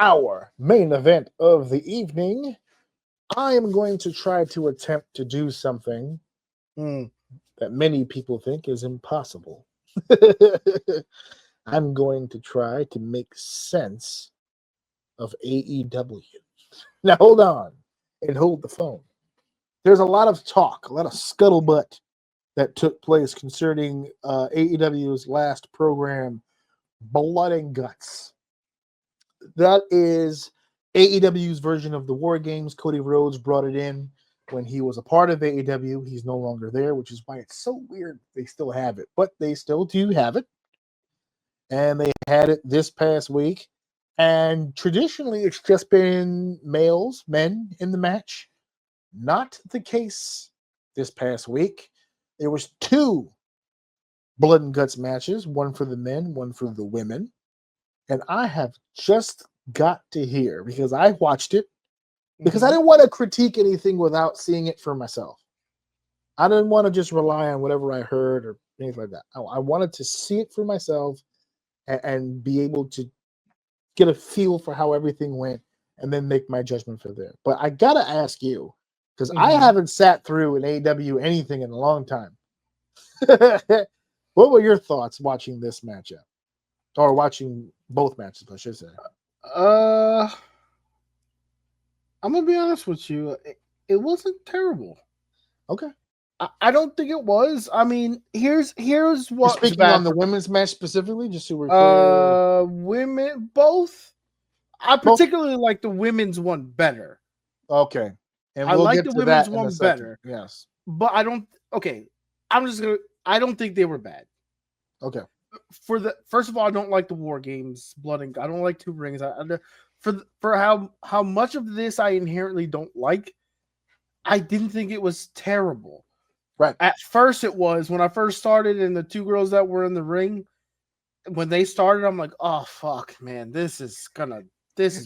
our main event of the evening, I am going to try to attempt to do something that many people think is impossible. I'm going to try to make sense of AEW. Now, hold on and hold the phone. There's a lot of talk, a lot of scuttlebutt that took place concerning AEW's last program, Blood and Guts. That is AEW's version of the War Games. Cody Rhodes brought it in when he was a part of AEW. He's no longer there, which is why it's so weird they still have it. But they still do have it. And they had it this past week. And traditionally, it's just been men in the match. Not the case this past week. There was 2 Blood and Guts matches, one for the men, one for the women. And I have just got to hear, because I watched it, because I didn't want to critique anything without seeing it for myself. I didn't want to just rely on whatever I heard or anything like that. I wanted to see it for myself and be able to get a feel for how everything went and then make my judgment for there. But I got to ask you, because I haven't sat through an AEW anything in a long time. What were your thoughts watching this matchup? Or watching both matches, I should say. I'm gonna be honest with you. It wasn't terrible. Okay. I don't think it was. I mean, here's what. You're speaking on the women's match specifically, just so we're clear. Women both. I particularly like the women's one better. Okay. And I like the women's one better. Yes. But I don't. Okay. I don't think they were bad. Okay. First of all, I don't like the War Games, Blood and I don't like 2 rings. For how much of this I inherently don't like, I didn't think it was terrible. Right. At first it was, when I first started and the 2 girls that were in the ring, when they started, I'm like, oh fuck, man, this is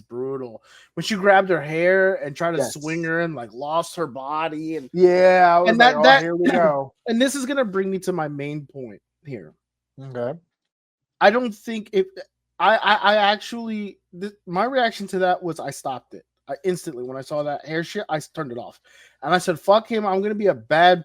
brutal. When she grabbed her hair and tried to swing her and like lost her body and I was like, here we go. And this is gonna bring me to my main point here. Okay. I don't think I actually my reaction to that was I stopped it. I instantly, when I saw that hair shit, I turned it off. And I said, fuck him, I'm gonna be a bad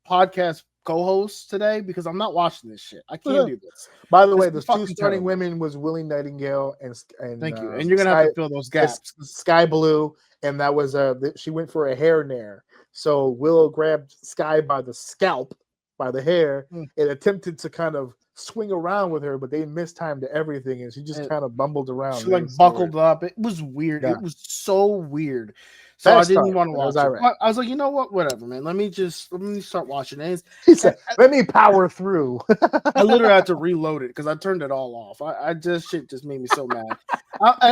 podcast co-host today because I'm not watching this shit. I can't do this. By the way, the 2 starting women was Willie Nightingale and thank you. And you're gonna have to fill those gaps. Sky Blue, and that was she went for a hair nair. So Willow grabbed Sky by the scalp, by the hair, and attempted to kind of swing around with her, but they mistimed everything, and she just kind of bumbled around. She like buckled up. It was weird. Yeah. It was so weird. So I didn't want to watch it. Right. I was like, you know what? Whatever, man. Let me start watching it. He said, let me power through. I literally had to reload it because I turned it all off. Shit just made me so mad.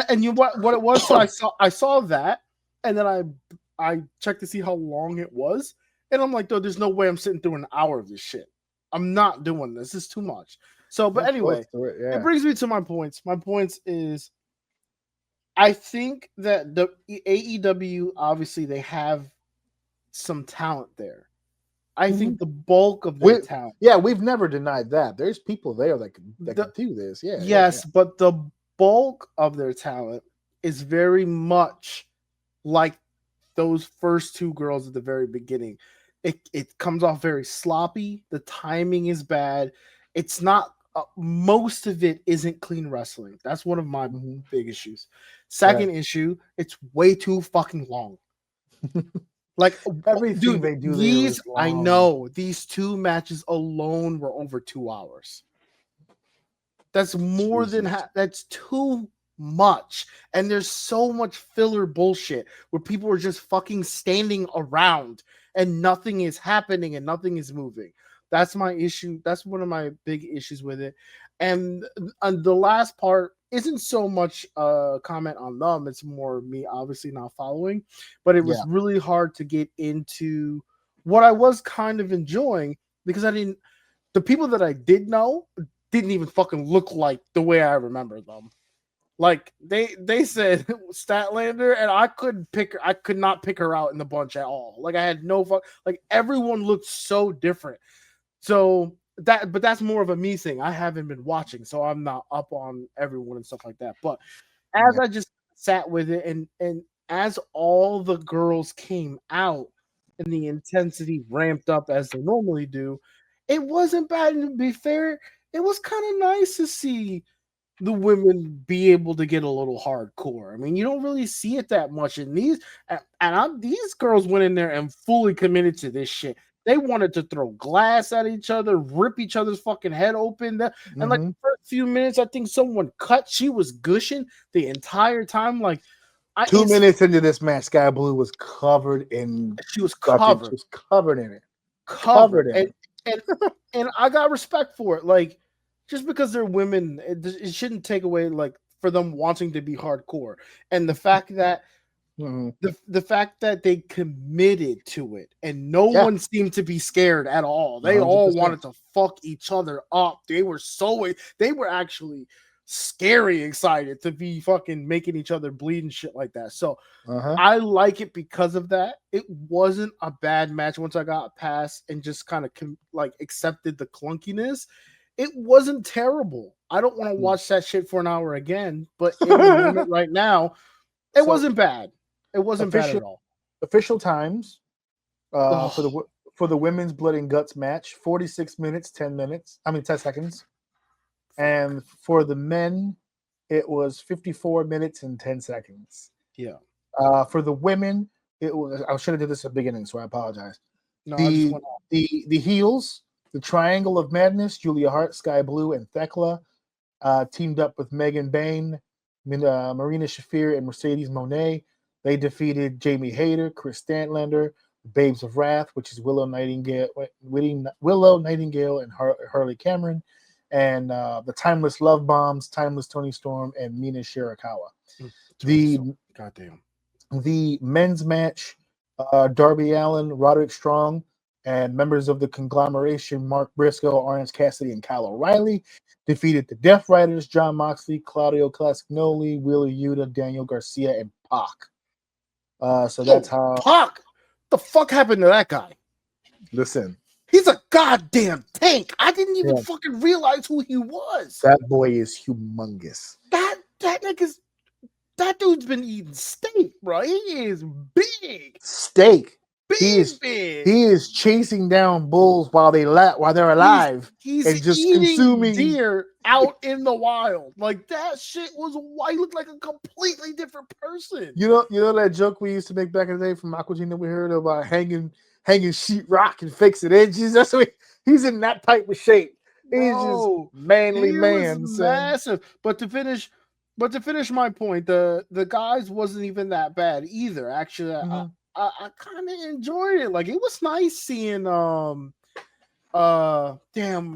And what it was? So I saw that, and then I checked to see how long it was, and I'm like, there's no way I'm sitting through an hour of this shit. I'm not doing this. This is too much. So, but anyway, it brings me to my points. My points is, I think that the AEW, obviously, they have some talent there. I think the bulk of their talent. Yeah, we've never denied that. There's people there that can do this. Yeah. Yes, but the bulk of their talent is very much like those first 2 girls at the very beginning. It comes off very sloppy. The timing is bad. It's not. Most of it isn't clean wrestling. That's one of my big issues. Second issue, it's way too fucking long. Like everything they do. These I know these 2 matches alone were over 2 hours. That's more than that's too much. And there's so much filler bullshit where people are just fucking standing around and nothing is happening and nothing is moving. That's my issue. That's one of my big issues with it. And the last part isn't so much a comment on them. It's more me obviously not following. But it was really hard to get into what I was kind of enjoying because the people that I did know didn't even fucking look like the way I remember them. Like they said Statlander, and I could not pick her out in the bunch at all. Like I had no like everyone looked so different. So that's more of a me thing. I haven't been watching, so I'm not up on everyone and stuff like that. But as I just sat with it, and as all the girls came out and the intensity ramped up as they normally do, it wasn't bad. And to be fair, it was kind of nice to see the women be able to get a little hardcore. I mean, you don't really see it that much in these. These girls went in there and fully committed to this shit. They wanted to throw glass at each other, rip each other's fucking head open. And like the first few minutes, I think someone cut. She was gushing the entire time. Like 2 minutes into this match, Sky Blue was covered in. she was She was covered in it. Covered in it. And I got respect for it. Like, just because they're women, it shouldn't take away like for them wanting to be hardcore. And the fact that the fact that they committed to it and no one seemed to be scared at all. They 100%. All wanted to fuck each other up. They were actually scary excited to be fucking making each other bleed and shit like that. So I like it because of that. It wasn't a bad match once I got past and just kind of accepted the clunkiness. It wasn't terrible. I don't want to watch that shit for an hour again, but in the moment right now, it wasn't bad. It wasn't bad at all. Official times for the women's blood and guts match: 46 minutes, 10 seconds. And for the men, it was 54 minutes and 10 seconds. Yeah. For the women, it was. I should have did this at the beginning, so I apologize. No, the heels, the Triangle of Madness, Julia Hart, Sky Blue, and Thekla, teamed up with Megan Bain, Marina Shafir, and Mercedes Moné. They defeated Jamie Hayter, Chris Stanlander, Babes of Wrath, which is Willow Nightingale, and Harley Cameron, and the Timeless Love Bombs, Timeless Tony Storm, and Mina Shirakawa. The men's match, Darby Allin, Roderick Strong, and members of the conglomeration Mark Briscoe, Orange Cassidy, and Kyle O'Reilly defeated the Death Riders, John Moxley, Claudio Castagnoli, Wheeler Yuta, Daniel Garcia, and Pac. That's how Pac. The fuck happened to that guy? Listen, he's a goddamn tank. I didn't even fucking realize who he was. That boy is humongous. That dude's been eating steak, bro. He is big. Steak. Big. He is chasing down bulls while they're alive. He's and just eating consuming deer out in the wild. Like that shit was white. He looked like a completely different person. You know that joke we used to make back in the day from Aqua that we heard about hanging sheetrock and fixing edges. That's what he's in that type of shape. He's just manly man. Was massive. But to finish my point, the guys wasn't even that bad either. Actually, I kind of enjoyed it. Like it was nice seeing damn,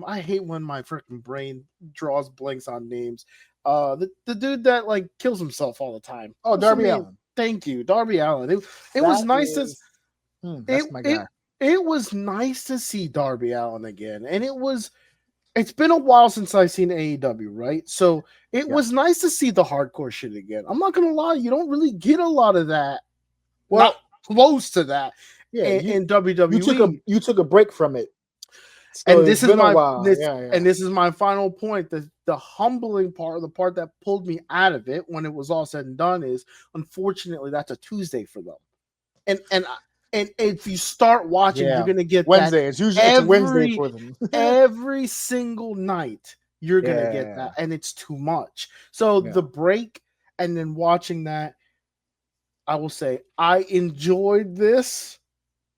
I hate when my freaking brain draws blanks on names. The dude that like kills himself all the time. Oh, Darby Allin. Thank you, Darby Allin. It was nice to that's my guy. It was nice to see Darby Allin again. And it's been a while since I've seen AEW, right? So it was nice to see the hardcore shit again. I'm not gonna lie, you don't really get a lot of that. Well, not close to that in WWE. You took a break from it. So and this is my final point. The humbling part, the part that pulled me out of it when it was all said and done, is unfortunately that's a Tuesday for them. And if you start watching, you're gonna get Wednesday. That it's usually Wednesday for them. Every single night you're gonna get that, and it's too much. So the break and then watching that, I will say I enjoyed this,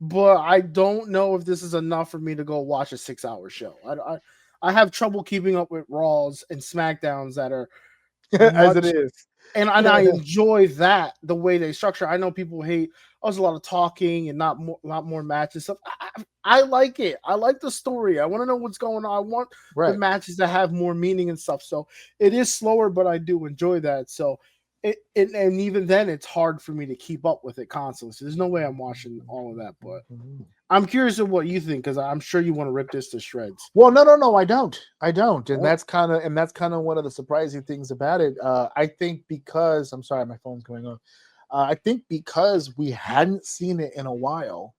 but I don't know if this is enough for me to go watch a 6-hour show. I have trouble keeping up with Raws and SmackDowns that are as it is. And I enjoy that the way they structure. I know people hate there's a lot of talking and not more matches stuff. I like it. I like the story. I want to know what's going on. I want the matches to have more meaning and stuff. So it is slower, but I do enjoy that. So and even then it's hard for me to keep up with it constantly. So there's no way I'm watching all of that. But I'm curious of what you think, because I'm sure you want to rip this to shreds. Well, no, I don't. And that's kind of one of the surprising things about it. I think because I'm sorry, my phone's going on. I think because we hadn't seen it in a while,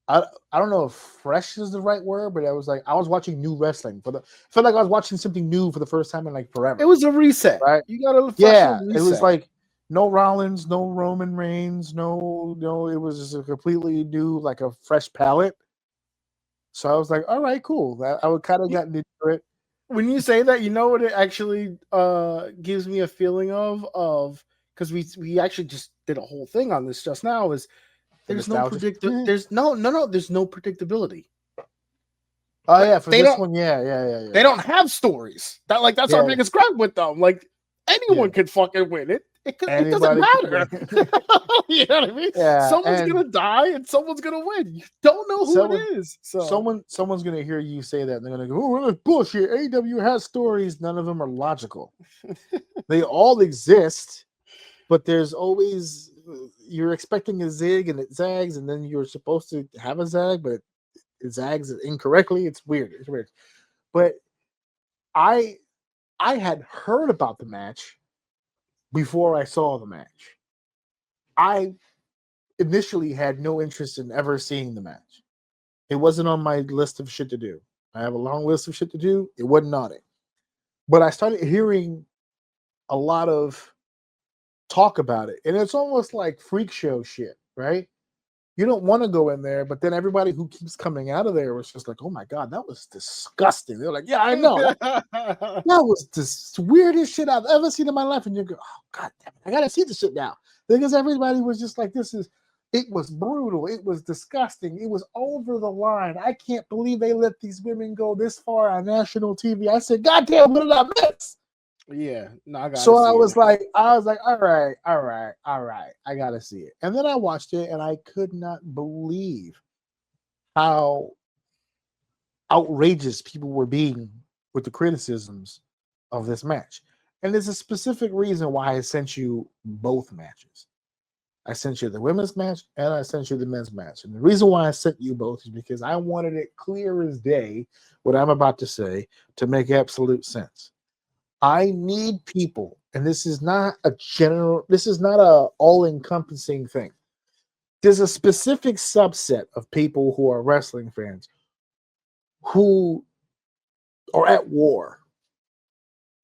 I don't know if fresh is the right word, but I was watching new wrestling felt like I was watching something new for the first time in like forever. It was a reset. Right? You got a fresh Yeah, little it was reset. like no Rollins, no Roman Reigns, no. It was just a completely new, like a fresh palette. So I was like, all right, cool. I would kind of gotten into it. When you say that, you know what it actually gives me a feeling of because we actually just did a whole thing on this just now. Is The there's no nostalgia. there's no predictability. Oh Like yeah, for they this don't one, yeah. they don't have stories. That's our Yeah, biggest gripe with them. Like yeah. anyone could fucking win it. It doesn't Anybody can matter. win. You know what I mean? Yeah, Someone's and gonna die and someone's gonna win. You don't know who it someone is. So someone's gonna hear you say that and they're gonna go, oh, that's bullshit. AEW has stories, none of them are logical. They all exist, but there's always you're expecting a zig and it zags, and then you're supposed to have a zag, but it zags incorrectly. It's weird. It's weird. But I I had heard about the match before I saw the match. I initially had no interest in ever seeing the match. It wasn't on my list of shit to do. I have a long list of shit to do. It wasn't on it. But I started hearing a lot of talk about it. And it's almost like freak show shit, right? You don't want to go in there, but then everybody who keeps coming out of there was just like, oh my God, that was disgusting. They're like, yeah, I know. That was the weirdest shit I've ever seen in my life. And you go, oh God damn it, I gotta see this shit now. Because everybody was just like, it was brutal, it was disgusting, it was over the line. I can't believe they let these women go this far on national TV. I said, God damn, what did I miss? yeah, no, I gotta So I see was it. like, all right, I gotta see it. And then I watched it and I could not believe how outrageous people were being with the criticisms of this match. And there's a specific reason why I sent you both matches. I sent you the women's match and I sent you the men's match. And the reason why I sent you both is because I wanted it clear as day what I'm about to say to make absolute sense. I need people, and this is not a all-encompassing thing. There's a specific subset of people who are wrestling fans who are at war.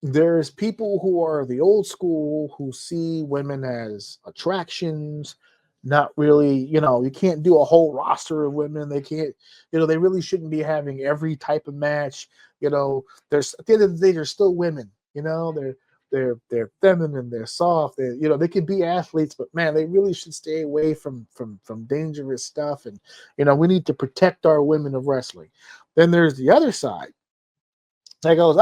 There's people who are the old school who see women as attractions, not really, you can't do a whole roster of women. They can't, they really shouldn't be having every type of match. There's at the end of the day, they're still women, they're feminine, they're soft, they can be athletes, but man, they really should stay away from dangerous stuff. And we need to protect our women of wrestling. Then there's the other side that goes,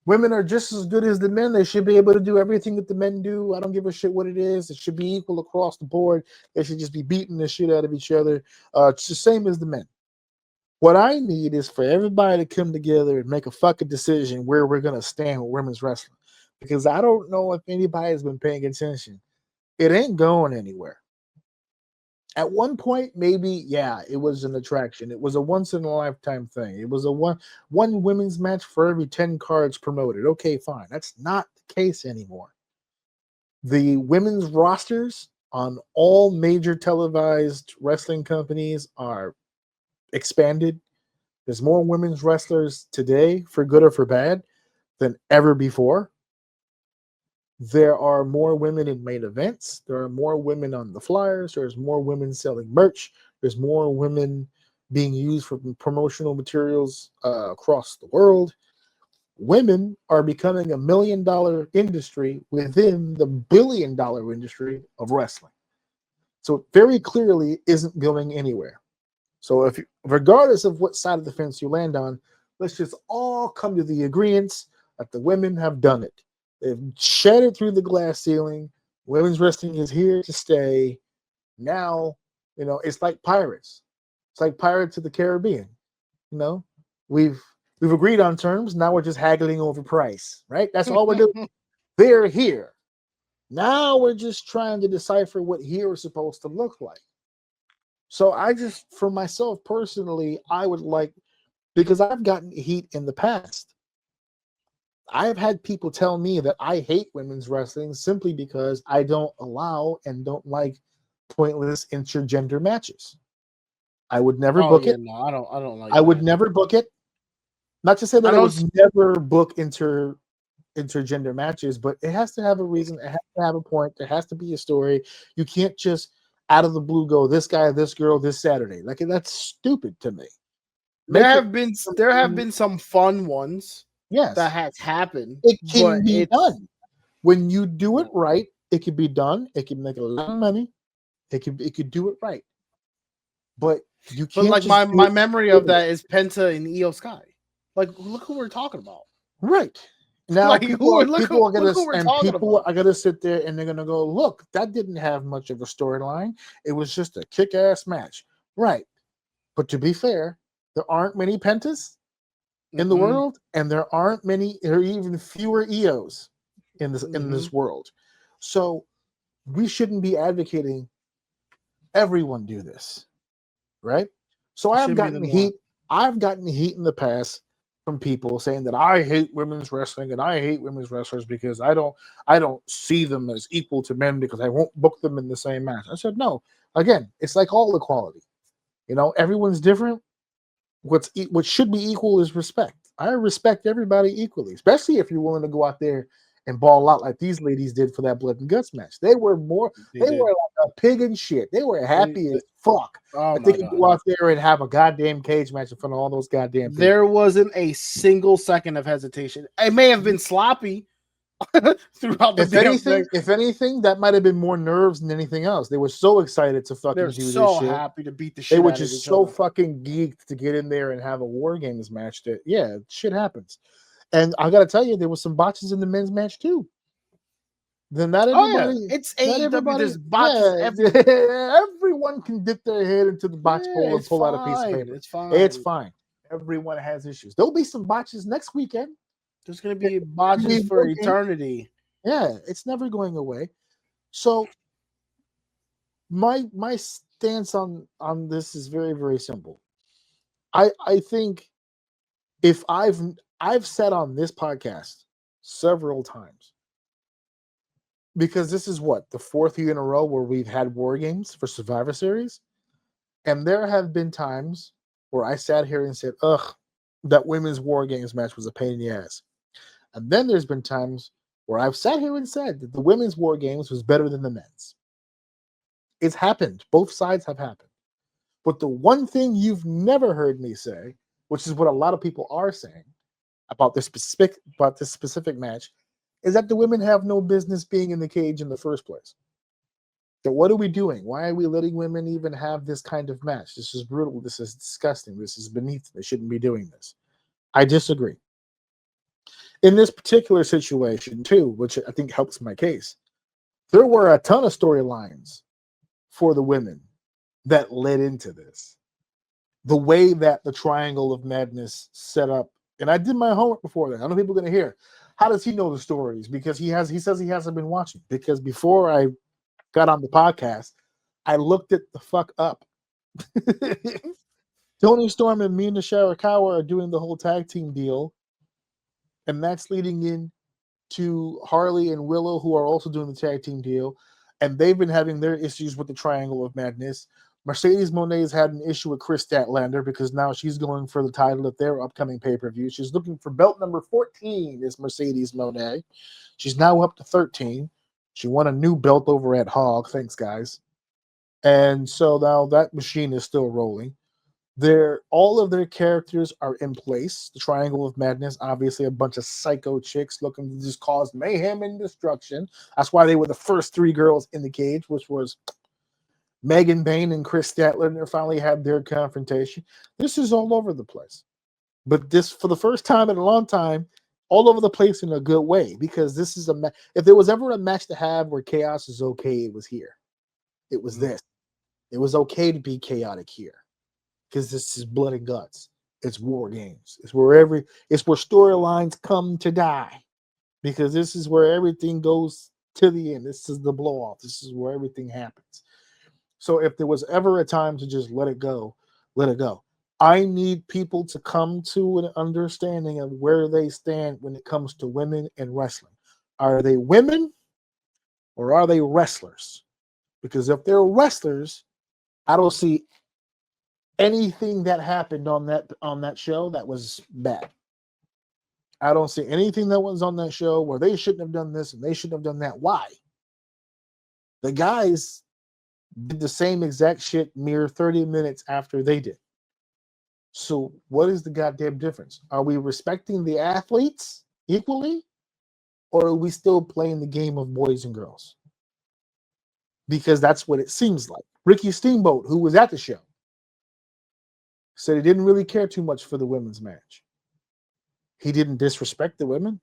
women are just as good as the men. They should be able to do everything that the men do. I don't give a shit what it is. It should be equal across the board. They should just be beating the shit out of each other. It's the same as the men. What I need is for everybody to come together and make a fucking decision where we're going to stand with women's wrestling. Because I don't know if anybody's been paying attention. It ain't going anywhere. At one point, maybe, yeah, it was an attraction. It was a once in a lifetime thing. It was a one women's match for every 10 cards promoted. Okay, fine. That's not the case anymore. The women's rosters on all major televised wrestling companies are expanded. There's more women's wrestlers today, for good or for bad, than ever before. There are more women in main events. There are more women on the flyers. There's more women selling merch. There's more women being used for promotional materials across the world. Women are becoming $1 million industry within the $1 billion industry of wrestling. So it very clearly isn't going anywhere. So regardless of what side of the fence you land on, let's just all come to the agreement that the women have done it. They've shattered through the glass ceiling. Women's wrestling is here to stay. Now, it's like pirates. It's like Pirates of the Caribbean. We've agreed on terms. Now we're just haggling over price, right? That's all we're doing. They're here. Now we're just trying to decipher what here is supposed to look like. So for myself personally, I would like, because I've gotten heat in the past. I've had people tell me that I hate women's wrestling simply because I don't allow and don't like pointless intergender matches. I would never Oh book yeah, it. no, I don't like I would that. never book it. Not to say that I I know. would never book intergender matches, but it has to have a reason. It has to have a point. There has to be a story. You can't just out of the blue go this guy, this girl, this Saturday. Like that's stupid to me. There Make it have been some fun ones that yes. has happened, It but can be it's done when you do it yeah. right. It can be done. It can make a lot of money. It could do it right, but you But can't like just do my it memory of frivolous. that is Penta and Io Sky. Like look who we're talking about. Right. Now Like people people are look gonna who we're and talking people about. are gonna sit there and they're gonna go, look, that didn't have much of a storyline. It was just a kick-ass match. Right. But to be fair, there aren't many Pentas in the Mm-mm, world, and there aren't many, or even fewer EOs in mm-hmm. this world. So we shouldn't be advocating everyone do this, right? So It shouldn't be the norm. I've gotten heat in the past from people saying that I hate women's wrestling and I hate women's wrestlers because I don't see them as equal to men because I won't book them in the same match. I said no. Again, it's like all equality. Everyone's different. What should be equal is respect. I respect everybody equally, especially if you're willing to go out there and ball out like these ladies did for that blood and guts match. They were They they did. were like a pig in shit. They were happy They as fuck oh that they my could god. go out there and have a goddamn cage match in front of all those goddamn There people. wasn't a single second of hesitation. It may have been sloppy throughout the damn thing. If anything, that might have been more nerves than anything else. They were so excited to They're fucking do this so shit. happy to beat the They shit were out of just each so other. fucking geeked to get in there and have a War Games match that, yeah, shit happens. And I got to tell you, there was some botches in the men's match too. Then Oh yeah, it's AEW. There's botches yeah, everywhere. everyone can dip their head into the box Yeah, hole and it's pull out a piece of fine. paper. It's It's fine. fine. Everyone has issues. There'll be some botches next weekend. There's gonna be botches for eternity. Yeah, it's never going away. So my stance on this is very, very simple. I think if I've said on this podcast several times, because this is what the fourth year in a row where we've had War Games for Survivor Series, and there have been times where I sat here and said, "Ugh, that women's War Games match was a pain in the ass," and then there's been times where I've sat here and said that the women's War Games was better than the men's. It's happened. Both sides have happened. But the one thing you've never heard me say, which is what a lot of people are saying about this specific match, is that the women have no business being in the cage in the first place. So what are we doing? Why are we letting women even have this kind of match? This is brutal. This is disgusting. This is beneath them. They shouldn't be doing this. I disagree. In this particular situation, too, which I think helps my case, there were a ton of storylines for the women that led into this. The way that the Triangle of Madness set up, and I did my homework before that. I know people are going to hear. How does he know the stories? Because he says he hasn't been watching. Because before I got on the podcast, I looked it the fuck up. Tony Storm and Mina Shirakawa are doing the whole tag team deal, and that's leading in to Harley and Willow, who are also doing the tag team deal, and they've been having their issues with the Triangle of Madness. Mercedes Moné's had an issue with Chris Statlander because now she's going for the title at their upcoming pay-per-view. She's looking for belt number 14 is Mercedes Moné. She's now up to 13. She won a new belt over at Hog. Thanks, guys. And so now that machine is still rolling. All of their characters are in place. The Triangle of Madness, obviously a bunch of psycho chicks looking to just cause mayhem and destruction. That's why they were the first three girls in the cage, which was Megan Bain and Chris Statler finally had their confrontation. This is all over the place. But this, for the first time in a long time, all over the place in a good way, because this is if there was ever a match to have where chaos is okay, it was here. It was this. It was okay to be chaotic here because this is blood and guts. It's War Games. It's where storylines come to die, because this is where everything goes to the end. This is the blow off. This is where everything happens. So if there was ever a time to just let it go, let it go. I need people to come to an understanding of where they stand when it comes to women in wrestling. Are they women or are they wrestlers? Because if they're wrestlers, I don't see anything that happened on that show that was bad. I don't see anything that was on that show where they shouldn't have done this and they shouldn't have done that. Why? The guys did the same exact shit mere 30 minutes after they did. So what is the goddamn difference? Are we respecting the athletes equally? Or are we still playing the game of boys and girls? Because that's what it seems like. Ricky Steamboat, who was at the show, said he didn't really care too much for the women's match. He didn't disrespect the women.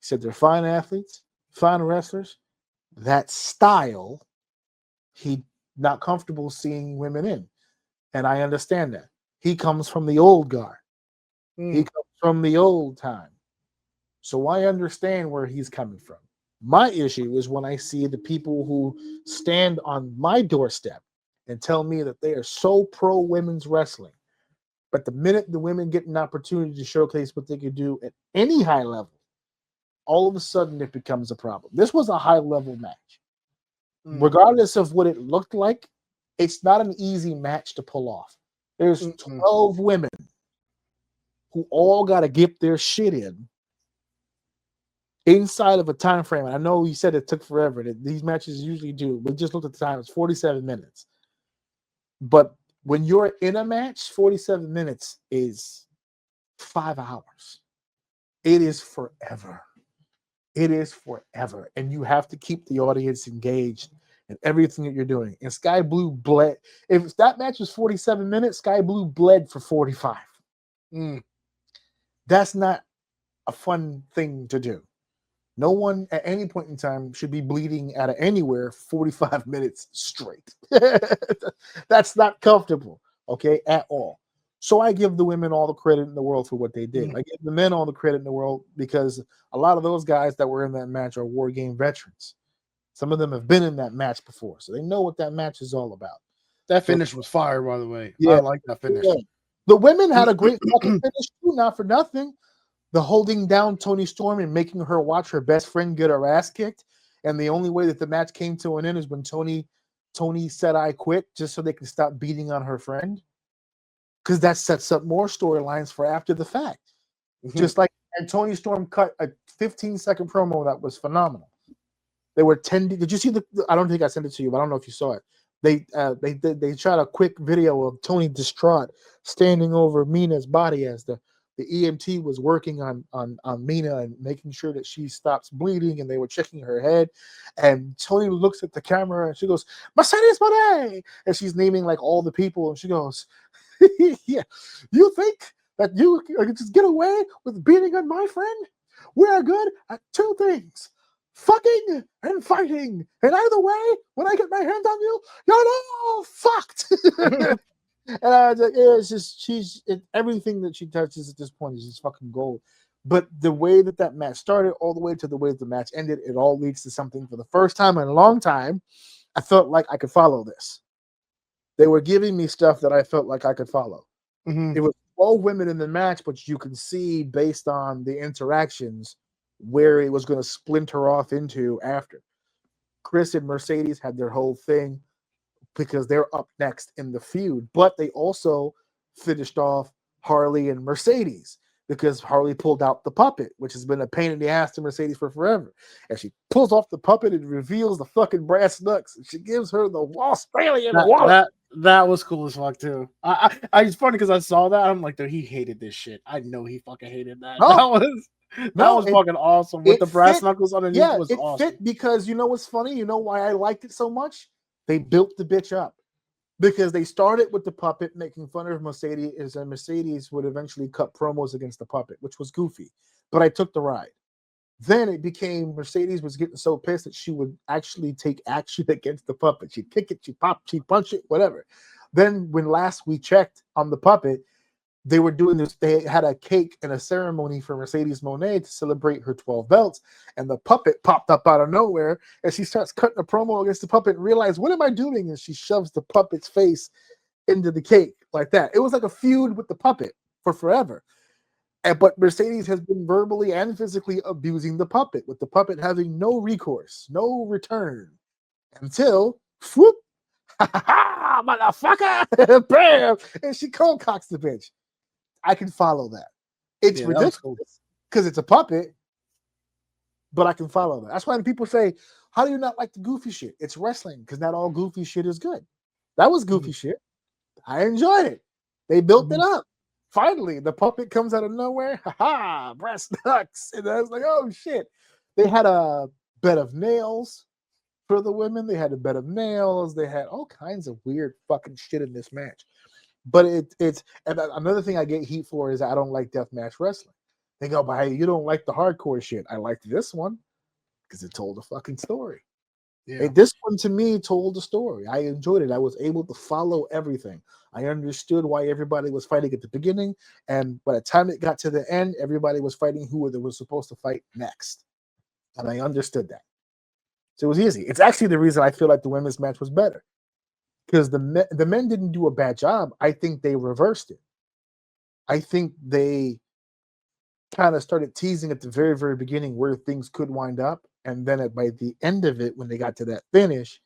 He said they're fine athletes, fine wrestlers. That style, he not comfortable seeing women in. And I understand that. He comes from the old guard. He comes from the old time. So I understand where he's coming from. My issue is when I see the people who stand on my doorstep and tell me that they are so pro women's wrestling, but the minute the women get an opportunity to showcase what they can do at any high level, all of a sudden it becomes a problem. This was a high level match. Regardless of what it looked like, it's not an easy match to pull off. There's 12 women who all got to get their shit in inside of a time frame. And I know you said it took forever. These matches usually do. We just looked at the time. It's 47 minutes. But when you're in a match, 47 minutes is 5 hours. It is forever. It is forever. And you have to keep the audience engaged in everything that you're doing. And Sky Blue bled. If that match was 47 minutes, Sky Blue bled for 45. That's not a fun thing to do. No one at any point in time should be bleeding out of anywhere 45 minutes straight. That's not comfortable, okay, at all. So I give the women all the credit in the world for what they did. I give the men all the credit in the world because a lot of those guys that were in that match are war game veterans. Some of them have been in that match before, so they know what that match is all about. That finish was fire, by the way. Yeah, I like that finish. Yeah. The women had a great fucking finish too, not for nothing. The holding down Toni Storm and making her watch her best friend get her ass kicked. And the only way that the match came to an end is when Toni said, "I quit," just so they can stop beating on her friend. Because that sets up more storylines for after the fact. Just like, and Toni Storm cut a 15-second promo that was phenomenal. They were 10. Did you see I don't think I sent it to you, but I don't know if you saw it. They shot a quick video of Toni distraught standing over Mina's body as the EMT was working on Mina and making sure that she stops bleeding, and they were checking her head. And Toni looks at the camera and she goes, "Mercedes Monet," and she's naming like all the people, and she goes, "Yeah, you think that you can just get away with beating on my friend? We are good at two things: fucking and fighting. And either way, when I get my hands on you, you're all fucked." And I was like, yeah, it's just everything that she touches at this point is just fucking gold. But the way that match started, all the way to the way that the match ended, it all leads to something. For the first time in a long time, I felt like I could follow this. They were giving me stuff that I felt like I could follow. It was 12 women in the match, but you can see based on the interactions where it was going to splinter off into after. Chris and Mercedes had their whole thing because they're up next in the feud, but they also finished off Harley and Mercedes because Harley pulled out the puppet, which has been a pain in the ass to Mercedes for forever. And she pulls off the puppet and reveals the fucking brass knucks. And she gives her the Australian wallet. That was cool as fuck too. It's funny because I saw that. I'm like, dude, he hated this shit. I know he fucking hated that. That was fucking awesome. With the brass knuckles underneath was awesome. Fit because you know what's funny? You know why I liked it so much? They built the bitch up. Because they started with the puppet making fun of Mercedes, and Mercedes would eventually cut promos against the puppet, which was goofy. But I took the ride. Then it became Mercedes was getting so pissed that she would actually take action against the puppet. She'd kick it, she'd pop, she'd punch it, whatever. Then when last we checked on the puppet, they were doing this. They had a cake and a ceremony for Mercedes Monet to celebrate her 12 belts. And the puppet popped up out of nowhere. And she starts cutting a promo against the puppet and realized, what am I doing? And she shoves the puppet's face into the cake like that. It was like a feud with the puppet for forever. But Mercedes has been verbally and physically abusing the puppet, with the puppet having no recourse, no return, until, whoop, ha, motherfucker, bam, and she cold cocks the bitch. I can follow that. It's Yeah, that was ridiculous cool. because it's a puppet, but I can follow that. That's why when people say, "How do you not like the goofy shit?" It's wrestling because not all goofy shit is good. That was goofy shit. I enjoyed it. They built it up. Finally, the puppet comes out of nowhere. Ha ha! Breast nuts, and I was like, "Oh shit!" They had a bed of nails for the women. They had a bed of nails. They had all kinds of weird fucking shit in this match. But it's and another thing I get heat for is I don't like deathmatch wrestling. They go, "But hey, you don't like the hardcore shit." I liked this one because it told a fucking story. Yeah. This one to me told a story. I enjoyed it. I was able to follow everything. I understood why everybody was fighting at the beginning, and by the time it got to the end, everybody was fighting who they were supposed to fight next, and I understood that. So it was easy. It's actually the reason I feel like the women's match was better because the men didn't do a bad job. I think they reversed it. I think they kind of started teasing at the very, very beginning where things could wind up. And then by the end of it, when they got to that finish,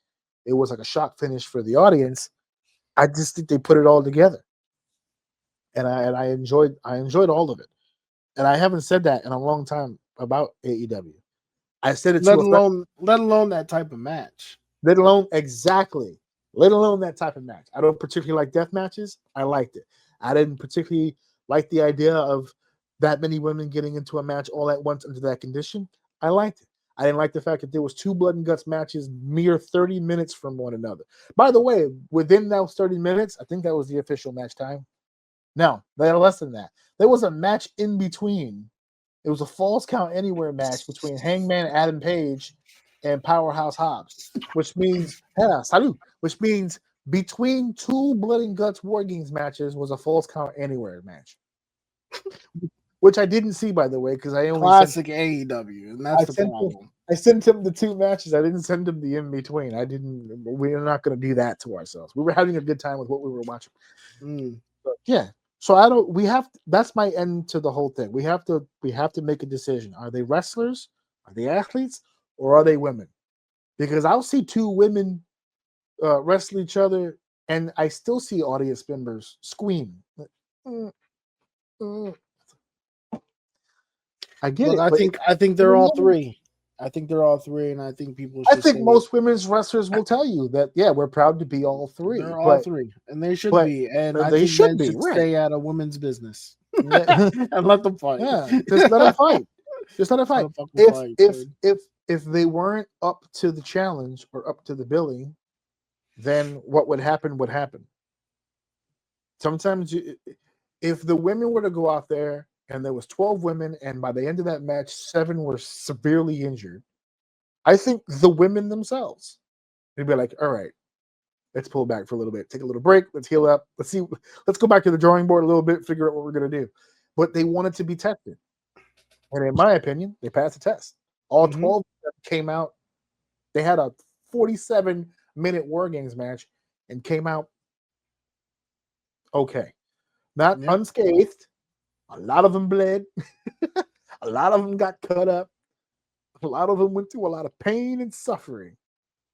it was like a shock finish for the audience. I just think they put it all together. And I enjoyed all of it. And I haven't said that in a long time about AEW. I said it Let to a friend, alone that type of match. let alone exactly, let alone that type of match. I don't particularly like death matches. I liked it. I didn't particularly like the idea of that many women getting into a match all at once under that condition. I liked it. I didn't like the fact that there was 2 blood and guts matches mere 30 minutes from one another. By the way, within those 30 minutes, I think that was the official match time. No, they had less than that. There was a match in between. It was a falls count anywhere match between Hangman Adam Page and Powerhouse Hobbs, which means salut, which means between 2 blood and guts war games matches was a falls count anywhere match. Which I didn't see, by the way, because I only Classic AEW, and that's the sent problem. I sent him the 2 matches. I didn't send him the in between. I didn't. We're not going to do that to ourselves. We were having a good time with what we were watching. But yeah. So I don't. We have. That's my end to the whole thing. We have to. We have to make a decision. Are they wrestlers? Are they athletes? Or are they women? Because I'll see 2 women wrestle each other, and I still see audience members scream. I get Look, it, but I think they're all three. I think they're all three, and I think people I should think stay. most women's wrestlers will tell you that, yeah, we're proud to be all 3. They're all 3, and they should be. And I they think should men be, should right. stay out of women's business Yeah, and let them fight. just let them fight. Just let them fight. Let them fucking fight, dude. If they weren't up to the challenge or up to the billing, then what would happen would happen. Sometimes if the women were to go out there and there was 12 women and by the end of that match 7 were severely injured, I think the women themselves they'd be like, all right, let's pull back for a little bit, take a little break, let's heal up, let's go back to the drawing board a little bit, figure out what we're going to do. But they wanted to be tested, and in my opinion, they passed the test. All 12 came out. They had a 47-minute War Games match and came out okay, not unscathed. A lot of them bled. A lot of them got cut up. A lot of them went through a lot of pain and suffering,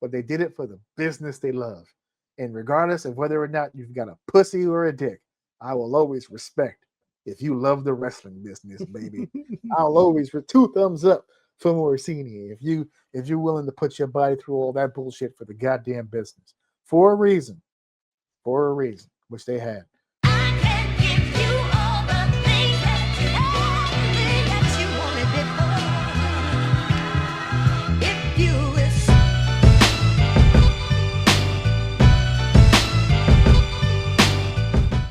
but they did it for the business they love. And regardless of whether or not you've got a pussy or a dick, I will always respect if you love the wrestling business, baby. I'll always 2 thumbs up for Morricini if you're willing to put your body through all that bullshit for the goddamn business for a reason, which they had.